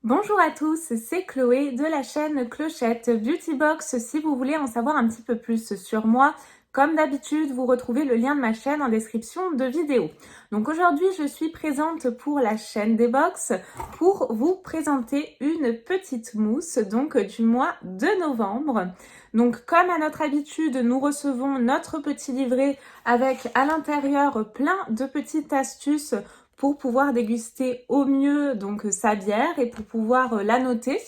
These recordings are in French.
Bonjour à tous, c'est Chloé de la chaîne Clochette Beauty Box. Si vous voulez en savoir un petit peu plus sur moi, comme d'habitude, vous retrouvez le lien de ma chaîne en description de vidéo. Donc aujourd'hui, je suis présente pour la chaîne des box pour vous présenter une petite mousse donc du mois de novembre. Donc comme à notre habitude, nous recevons notre petit livret avec à l'intérieur plein de petites astuces pour pouvoir déguster au mieux donc sa bière et pour pouvoir la noter.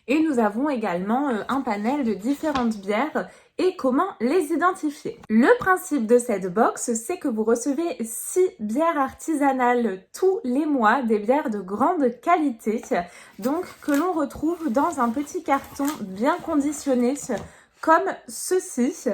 Et nous avons également un panel de différentes bières et comment les identifier. Le principe de cette box, c'est que vous recevez 6 bières artisanales tous les mois, des bières de grande qualité, donc que l'on retrouve dans un petit carton bien conditionné comme ceci.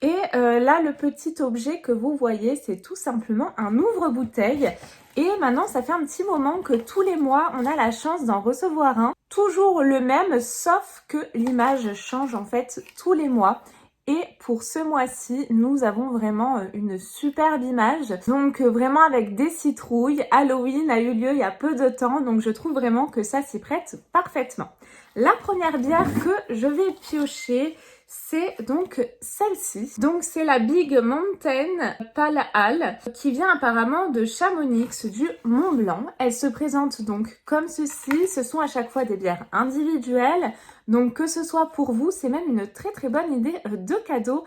Et là, le petit objet que vous voyez, c'est tout simplement un ouvre-bouteille. Et maintenant, ça fait un petit moment que tous les mois, on a la chance d'en recevoir un. Toujours le même, sauf que l'image change en fait tous les mois. Et pour ce mois-ci, nous avons vraiment une superbe image. Donc vraiment avec des citrouilles. Halloween a eu lieu il y a peu de temps, donc je trouve vraiment que ça s'y prête parfaitement. La première bière que je vais piocher, c'est donc celle-ci. Donc c'est la Big Mountain Pale Ale qui vient apparemment de Chamonix du Mont Blanc. Elle se présente donc comme ceci. Ce sont à chaque fois des bières individuelles. Donc que ce soit pour vous, c'est même une très bonne idée de cadeau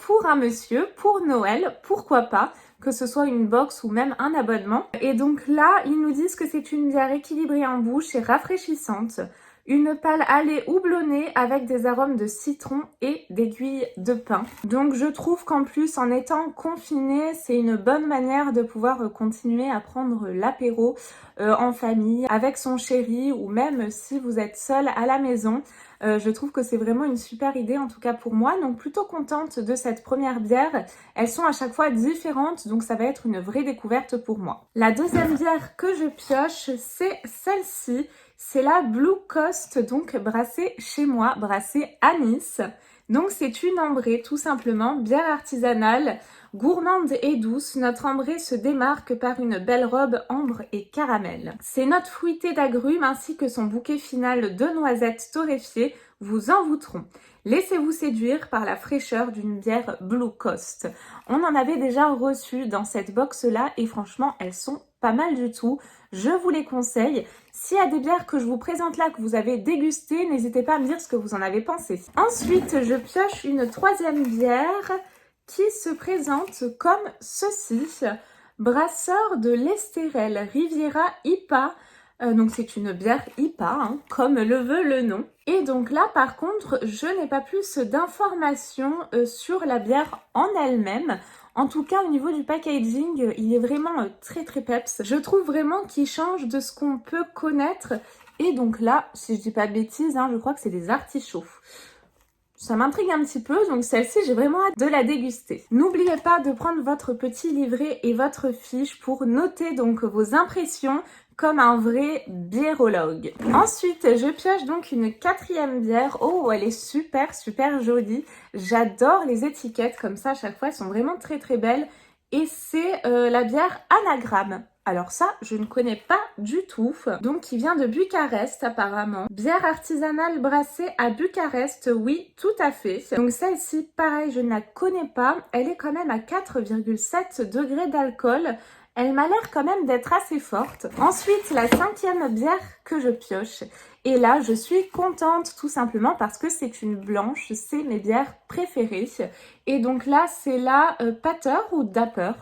pour un monsieur, pour Noël, pourquoi pas, que ce soit une box ou même un abonnement. Et donc là, ils nous disent que c'est une bière équilibrée en bouche et rafraîchissante. Une pale alée houblonnée avec des arômes de citron et d'aiguilles de pin. Donc je trouve qu'en plus, en étant confiné, c'est une bonne manière de pouvoir continuer à prendre l'apéro en famille, avec son chéri ou même si vous êtes seul à la maison. Je trouve que c'est vraiment une super idée, en tout cas pour moi. Donc plutôt contente de cette première bière. Elles sont à chaque fois différentes, donc ça va être une vraie découverte pour moi. La deuxième bière que je pioche, c'est celle-ci. C'est la Blue Coast, donc brassée chez moi, brassée à Nice. Donc c'est une ambrée tout simplement, bière artisanale, gourmande et douce. Notre ambrée se démarque par une belle robe ambre et caramel. Ses notes fruitées d'agrumes ainsi que son bouquet final de noisettes torréfiées vous envoûteront. Laissez-vous séduire par la fraîcheur d'une bière Blue Coast. On en avait déjà reçu dans cette box-là et franchement, elles sont pas mal du tout. Je vous les conseille. S'il y a des bières que je vous présente là, que vous avez dégustées, n'hésitez pas à me dire ce que vous en avez pensé. Ensuite, je pioche une troisième bière qui se présente comme ceci. Brasseur de l'Estérel Riviera IPA. Donc c'est une bière IPA, hein, comme le veut le nom. Et donc là, par contre, je n'ai pas plus d'informations sur la bière en elle-même. En tout cas, au niveau du packaging, il est vraiment très peps. Je trouve vraiment qu'il change de ce qu'on peut connaître. Et donc là, si je dis pas de bêtises, hein, je crois que c'est des artichauts. Ça m'intrigue un petit peu, donc celle-ci, j'ai vraiment hâte de la déguster. N'oubliez pas de prendre votre petit livret et votre fiche pour noter donc vos impressions comme un vrai biérologue. Ensuite, je pioche donc une quatrième bière. Oh, elle est super jolie. J'adore les étiquettes comme ça, à chaque fois, elles sont vraiment très belles. Et c'est la bière Anagramme. Alors ça, je ne connais pas du tout. Donc, qui vient de Bucarest apparemment. Bière artisanale brassée à Bucarest, oui, tout à fait. Donc celle-ci, pareil, je ne la connais pas. Elle est quand même à 4,7 degrés d'alcool. Elle m'a l'air quand même d'être assez forte. Ensuite, la cinquième bière que je pioche. Et là, je suis contente tout simplement parce que c'est une blanche. C'est mes bières préférées. Et donc là, c'est la Pater ou Dapper.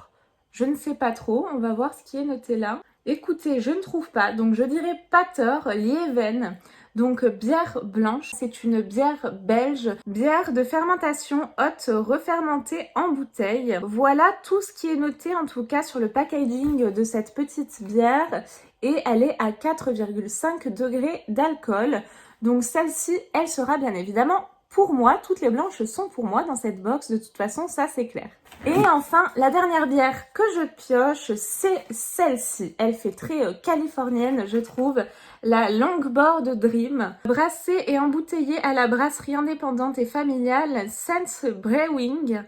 Je ne sais pas trop. On va voir ce qui est noté là. Écoutez, je ne trouve pas. Donc je dirais Pater Lieven. Donc bière blanche, c'est une bière belge, bière de fermentation haute refermentée en bouteille. Voilà tout ce qui est noté en tout cas sur le packaging de cette petite bière et elle est à 4,5 degrés d'alcool. Donc celle-ci, elle sera bien évidemment pour moi. Toutes les blanches sont pour moi dans cette box, de toute façon ça c'est clair. Et enfin, la dernière bière que je pioche, c'est celle-ci. Elle fait très californienne, je trouve. La Longboard Dream, brassée et embouteillée à la brasserie indépendante et familiale Sense Brewing.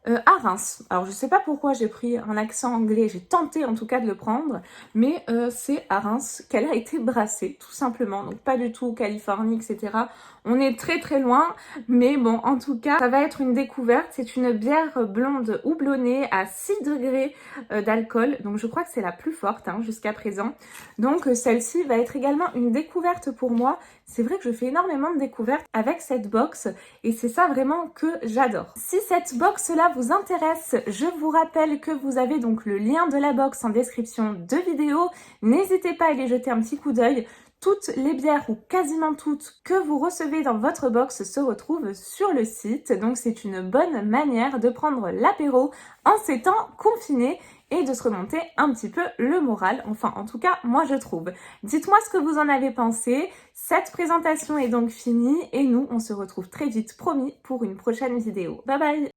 À Reims. Alors je sais pas pourquoi j'ai pris un accent anglais, j'ai tenté en tout cas de le prendre, mais c'est à Reims qu'elle a été brassée, tout simplement. Donc pas du tout Californie, etc. On est très très loin, mais bon, en tout cas, ça va être une découverte. C'est une bière blonde houblonnée à 6 degrés d'alcool, donc je crois que c'est la plus forte hein, jusqu'à présent. Donc celle-ci va être également une découverte pour moi. C'est vrai que je fais énormément de découvertes avec cette box et c'est ça vraiment que j'adore. Si cette box-là vous intéresse, je vous rappelle que vous avez donc le lien de la box en description de vidéo. N'hésitez pas à aller jeter un petit coup d'œil. Toutes les bières, ou quasiment toutes, que vous recevez dans votre box se retrouvent sur le site. Donc c'est une bonne manière de prendre l'apéro en ces temps confinés et de se remonter un petit peu le moral. Enfin, en tout cas, moi je trouve. Dites-moi ce que vous en avez pensé. Cette présentation est donc finie et nous, on se retrouve très vite, promis, pour une prochaine vidéo. Bye bye!